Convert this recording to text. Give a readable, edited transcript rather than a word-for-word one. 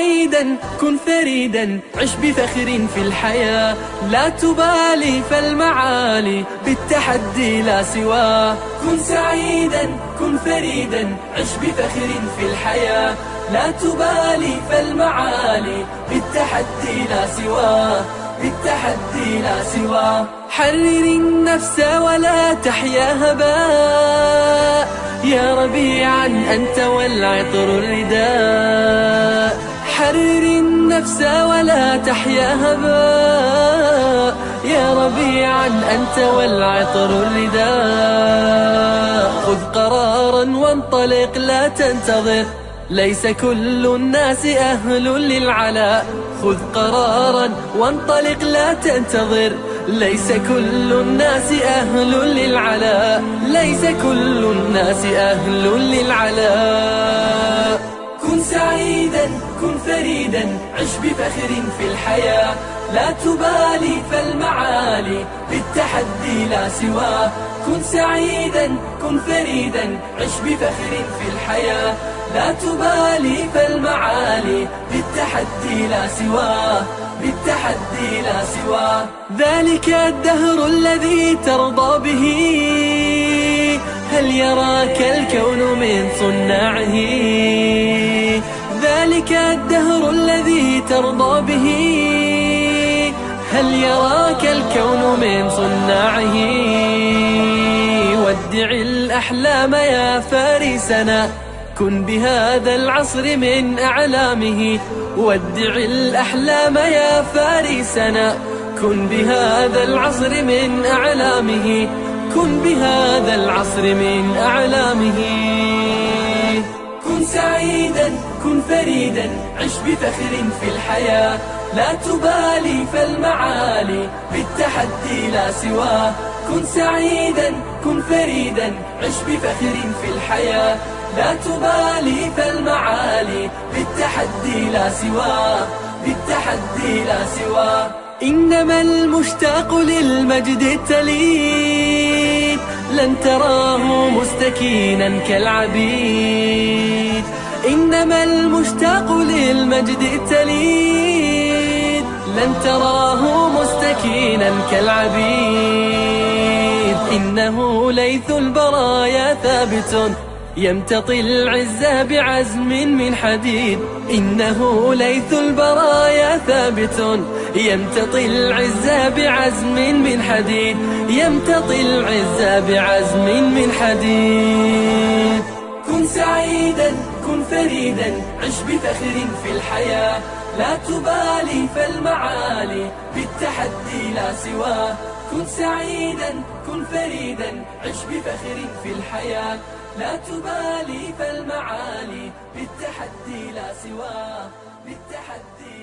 سعيدا كن فريدا عش بفخر في الحياة، لا تبالي فالمعالي بالتحدي لا سواه. كن سعيدا كن فريدا عش بفخر في الحياة، لا تبالي فالمعالي بالتحدي لا سواه، بالتحدي لا سواه. حرر النفس ولا تحيا هباء، يا ربيعا أنت والعطر الرداء. حرر النفس ولا تحيا هباء، يا ربيعا أنت والعطر الرداء. خذ قرارا وانطلق لا تنتظر، ليس كل الناس أهل للعلاء. خذ قرارا وانطلق لا تنتظر، ليس كل الناس أهل للعلاء، ليس كل الناس أهل للعلاء. كن سعيدا كن فريدا عش بفخر في الحياة، لا تبالي فالمعالي بالتحدي لا سواه. كن سعيدا كن فريدا عش بفخر في الحياة، لا تبالي فالمعالي بالتحدي لا سواه، بالتحدي لا سواه. ذلك الدهر الذي ترضى به، هل يراك الكون من صناعه؟ ذلك الدهر الذي ترضى به، هل يراك الكون من صناعه؟ ودع الأحلام يا فارسنا، كن بهذا العصر من أعلامه. ودع الأحلام يا فارسنا، كن بهذا العصر من أعلامه، كن بهذا العصر من أعلامه. كن سعيدا كن فريدا عش بفخر في الحياة، لا تبالي فالمعالي بالتحدي لا سواه. كن سعيدا كن فريدا عش بفخر في الحياة، لا تبالي فالمعالي بالتحدي لا سواه، بالتحدي لا سواه. إنما المشتاق للمجد التليد لن تراه مستكينا كالعبيد. إنما المشتاق للمجد التليد لن تراه مستكينا كالعبيد. إنه ليث البرايا ثابت يمتطي العز بعزم من حديد. إنه ليث البرايا ثابت يمتطي العز بعزم من حديد، يمتطي العز بعزم من حديد. كن سعيدا كن فريدا عش بفخر في الحياة، لا تبالي فالمعالي بالتحدي لا سواه. كن سعيدا كن فريدا عش بفخر في الحياة، لا تبالي فالمعالي بالتحدي لا سواه، بالتحدي